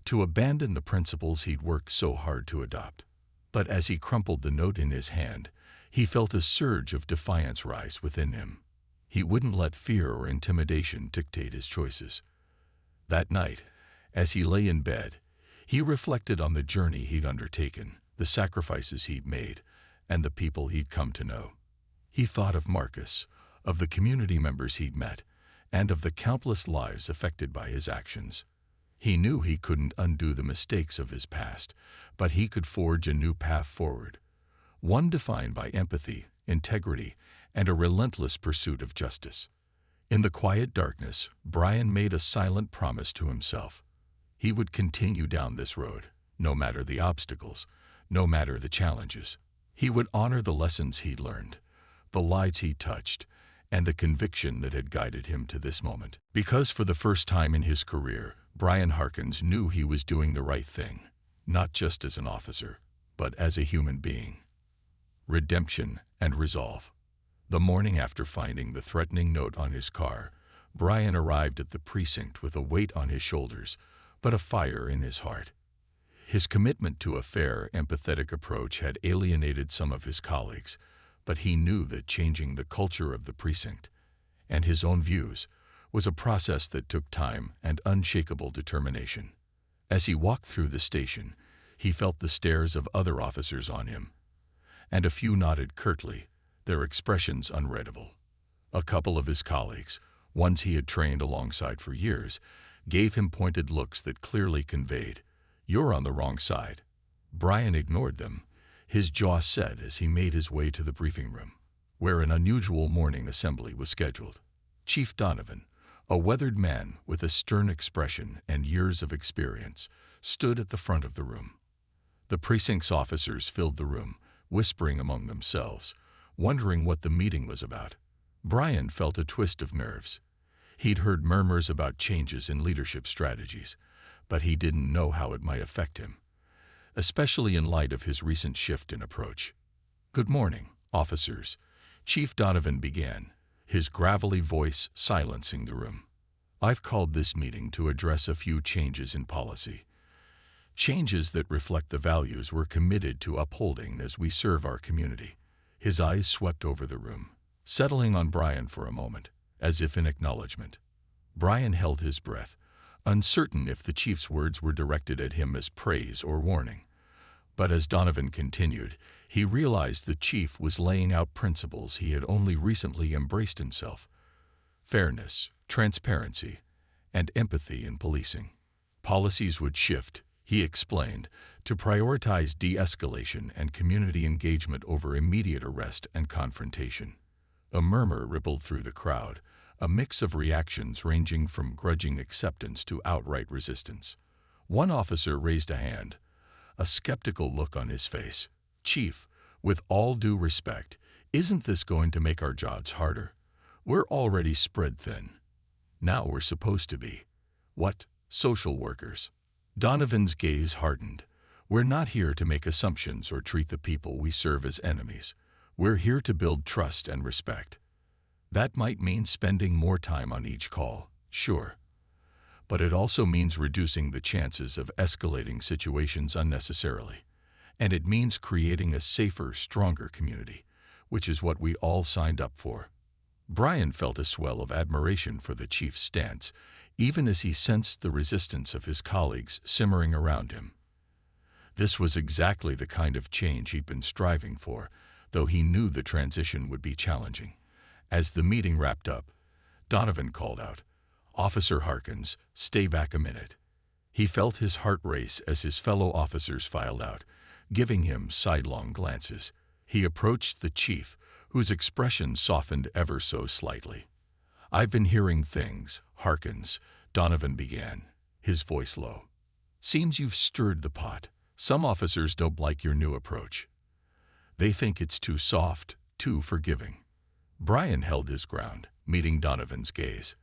to abandon the principles he'd worked so hard to adopt. But as he crumpled the note in his hand, he felt a surge of defiance rise within him. He wouldn't let fear or intimidation dictate his choices. That night, as he lay in bed, he reflected on the journey he'd undertaken, the sacrifices he'd made, and the people he'd come to know. He thought of Marcus, of the community members he'd met, and of the countless lives affected by his actions. He knew he couldn't undo the mistakes of his past, but he could forge a new path forward, one defined by empathy, integrity, and a relentless pursuit of justice. In the quiet darkness, Brian made a silent promise to himself. He would continue down this road, no matter the obstacles, no matter the challenges. He would honor the lessons he'd learned, the lives he touched, and the conviction that had guided him to this moment. Because for the first time in his career, Brian Harkins knew he was doing the right thing, not just as an officer, but as a human being. Redemption and resolve. The morning after finding the threatening note on his car, Brian arrived at the precinct with a weight on his shoulders, but a fire in his heart. His commitment to a fair, empathetic approach had alienated some of his colleagues, but he knew that changing the culture of the precinct, and his own views, was a process that took time and unshakable determination. As he walked through the station, he felt the stares of other officers on him, and a few nodded curtly, their expressions unreadable. A couple of his colleagues, ones he had trained alongside for years, gave him pointed looks that clearly conveyed, "You're on the wrong side." Brian ignored them, his jaw set as he made his way to the briefing room, where an unusual morning assembly was scheduled. Chief Donovan, a weathered man with a stern expression and years of experience, stood at the front of the room. The precinct's officers filled the room, whispering among themselves, wondering what the meeting was about. Brian felt a twist of nerves. He'd heard murmurs about changes in leadership strategies, but he didn't know how it might affect him, especially in light of his recent shift in approach. "Good morning, officers," Chief Donovan began, his gravelly voice silencing the room. "I've called this meeting to address a few changes in policy. Changes that reflect the values we're committed to upholding as we serve our community." His eyes swept over the room, settling on Brian for a moment, as if in acknowledgement. Brian held his breath, uncertain if the chief's words were directed at him as praise or warning. But as Donovan continued, he realized the chief was laying out principles he had only recently embraced himself: fairness, transparency, and empathy in policing. Policies would shift, he explained, to prioritize de-escalation and community engagement over immediate arrest and confrontation. A murmur rippled through the crowd, a mix of reactions ranging from grudging acceptance to outright resistance. One officer raised a hand, a skeptical look on his face. "Chief, with all due respect, isn't this going to make our jobs harder? We're already spread thin. Now we're supposed to be, what, social workers?" Donovan's gaze hardened. "We're not here to make assumptions or treat the people we serve as enemies. We're here to build trust and respect. That might mean spending more time on each call, sure. But it also means reducing the chances of escalating situations unnecessarily. And it means creating a safer, stronger community, which is what we all signed up for." Brian felt a swell of admiration for the chief's stance, even as he sensed the resistance of his colleagues simmering around him. This was exactly the kind of change he'd been striving for, though he knew the transition would be challenging. As the meeting wrapped up, Donovan called out, "Officer Harkins, stay back a minute." He felt his heart race as his fellow officers filed out, giving him sidelong glances. He approached the chief, whose expression softened ever so slightly. "I've been hearing things, Harkins," Donovan began, his voice low. "Seems you've stirred the pot. Some officers don't like your new approach. They think it's too soft, too forgiving." Brian held his ground, meeting Donovan's gaze.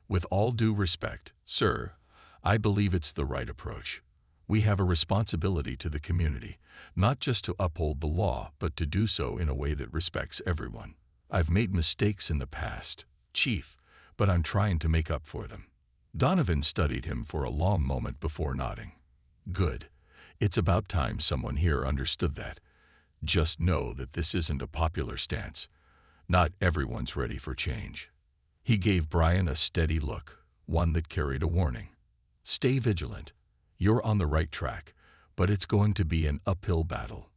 "With all due respect, sir, I believe it's the right approach. We have a responsibility to the community, not just to uphold the law, but to do so in a way that respects everyone. I've made mistakes in the past, Chief, but I'm trying to make up for them." Donovan studied him for a long moment before nodding. "Good. It's about time someone here understood that. Just know that this isn't a popular stance. Not everyone's ready for change." He gave Brian a steady look, one that carried a warning. "Stay vigilant. You're on the right track, but it's going to be an uphill battle."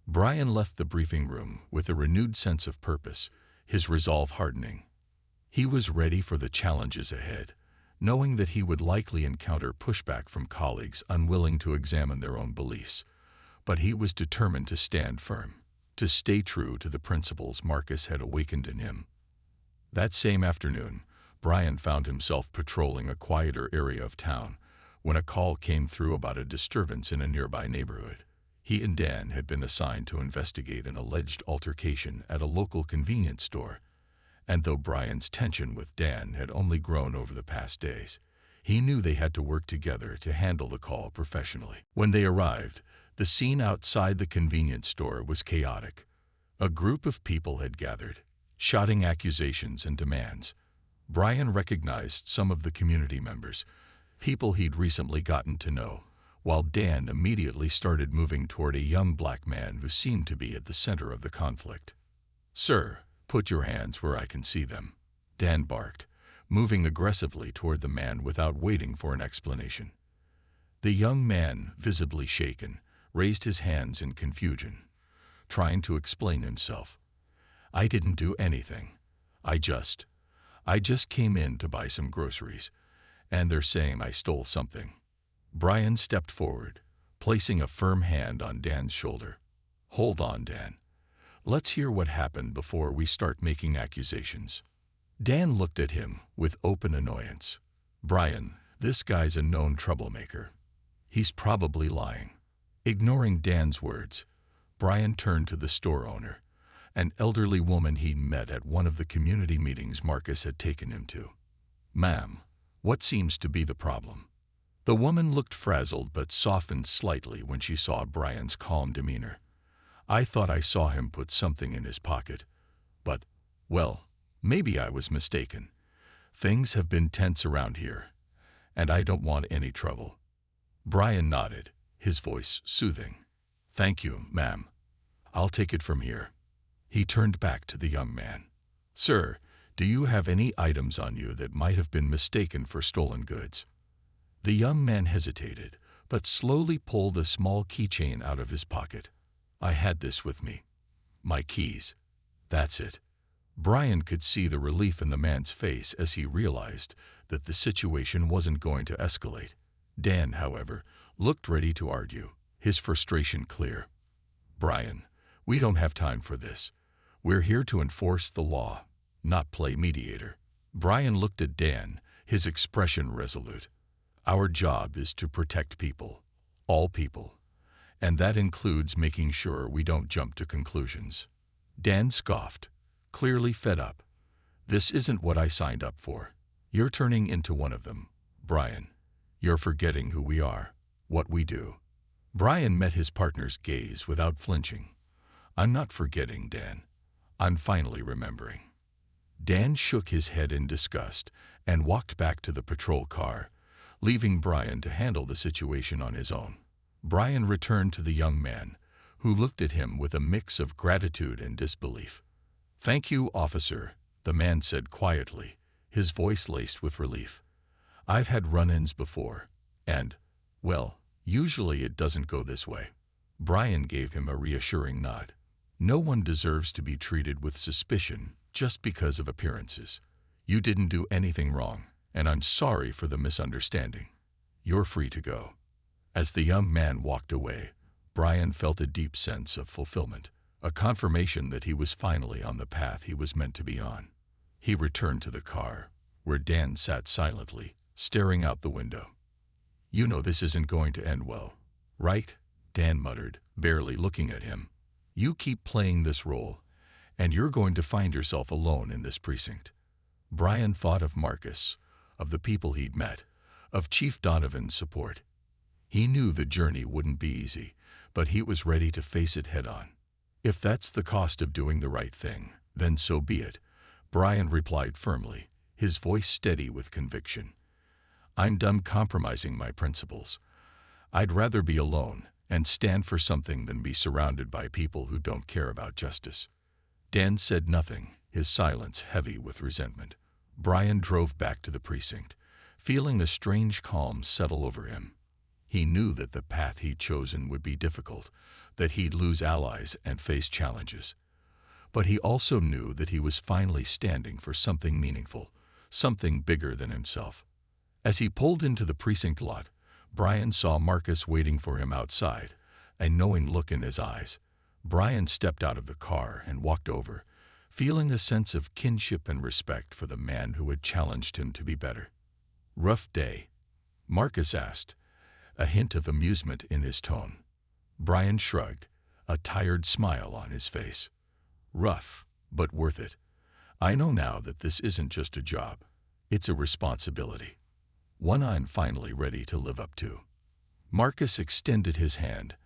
Brian left the briefing room with a renewed sense of purpose, his resolve hardening. He was ready for the challenges ahead, knowing that he would likely encounter pushback from colleagues unwilling to examine their own beliefs. But he was determined to stand firm, to stay true to the principles Marcus had awakened in him. That same afternoon, Brian found himself patrolling a quieter area of town when a call came through about a disturbance in a nearby neighborhood. He and Dan had been assigned to investigate an alleged altercation at a local convenience store, and though Brian's tension with Dan had only grown over the past days, he knew they had to work together to handle the call professionally. When they arrived, the scene outside the convenience store was chaotic. A group of people had gathered, shouting accusations and demands. Brian recognized some of the community members, people he'd recently gotten to know, while Dan immediately started moving toward a young black man who seemed to be at the center of the conflict. "Sir, put your hands where I can see them," Dan barked, moving aggressively toward the man without waiting for an explanation. The young man, visibly shaken, raised his hands in confusion, trying to explain himself. "I didn't do anything. I just came in to buy some groceries, and they're saying I stole something." Brian stepped forward, placing a firm hand on Dan's shoulder. "Hold on, Dan. Let's hear what happened before we start making accusations." Dan looked at him with open annoyance. "Brian, this guy's a known troublemaker. He's probably lying." Ignoring Dan's words, Brian turned to the store owner, an elderly woman he'd met at one of the community meetings Marcus had taken him to. "Ma'am, what seems to be the problem?" The woman looked frazzled but softened slightly when she saw Brian's calm demeanor. "I thought I saw him put something in his pocket, but, well, maybe I was mistaken. Things have been tense around here, and I don't want any trouble." Brian nodded, his voice soothing. "Thank you, ma'am. I'll take it from here." He turned back to the young man. "Sir, do you have any items on you that might have been mistaken for stolen goods?" The young man hesitated, but slowly pulled a small keychain out of his pocket. "I had this with me. My keys. That's it." Brian could see the relief in the man's face as he realized that the situation wasn't going to escalate. Dan, however, looked ready to argue, his frustration clear. "Brian, we don't have time for this. We're here to enforce the law, not play mediator." Brian looked at Dan, his expression resolute. "Our job is to protect people, all people, and that includes making sure we don't jump to conclusions." Dan scoffed, clearly fed up. "This isn't what I signed up for. You're turning into one of them, Brian. You're forgetting who we are, what we do." Brian met his partner's gaze without flinching. "I'm not forgetting, Dan. I'm finally remembering." Dan shook his head in disgust and walked back to the patrol car, leaving Brian to handle the situation on his own. Brian returned to the young man, who looked at him with a mix of gratitude and disbelief. "Thank you, officer," the man said quietly, his voice laced with relief. "I've had run-ins before, and, well, usually it doesn't go this way." Brian gave him a reassuring nod. "No one deserves to be treated with suspicion just because of appearances. You didn't do anything wrong, and I'm sorry for the misunderstanding. You're free to go." As the young man walked away, Brian felt a deep sense of fulfillment, a confirmation that he was finally on the path he was meant to be on. He returned to the car, where Dan sat silently, staring out the window. "You know this isn't going to end well, right?" Dan muttered, barely looking at him. "You keep playing this role, and you're going to find yourself alone in this precinct." Brian thought of Marcus, of the people he'd met, of Chief Donovan's support. He knew the journey wouldn't be easy, but he was ready to face it head-on. "If that's the cost of doing the right thing, then so be it," Brian replied firmly, his voice steady with conviction. "I'm done compromising my principles. I'd rather be alone and stand for something than be surrounded by people who don't care about justice." Dan said nothing, his silence heavy with resentment. Brian drove back to the precinct, feeling a strange calm settle over him. He knew that the path he'd chosen would be difficult, that he'd lose allies and face challenges. But he also knew that he was finally standing for something meaningful, something bigger than himself. As he pulled into the precinct lot, Brian saw Marcus waiting for him outside, a knowing look in his eyes. Brian stepped out of the car and walked over, feeling a sense of kinship and respect for the man who had challenged him to be better. "Rough day?" Marcus asked, a hint of amusement in his tone. Brian shrugged, a tired smile on his face. "Rough, but worth it. I know now that this isn't just a job. It's a responsibility. One I'm finally ready to live up to." Marcus extended his hand,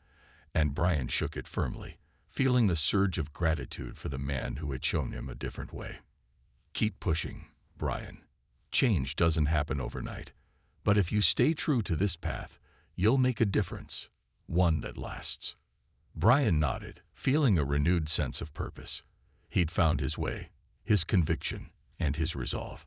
and Brian shook it firmly, feeling the surge of gratitude for the man who had shown him a different way. "Keep pushing, Brian. Change doesn't happen overnight, but if you stay true to this path, you'll make a difference, one that lasts." Brian nodded, feeling a renewed sense of purpose. He'd found his way, his conviction, and his resolve.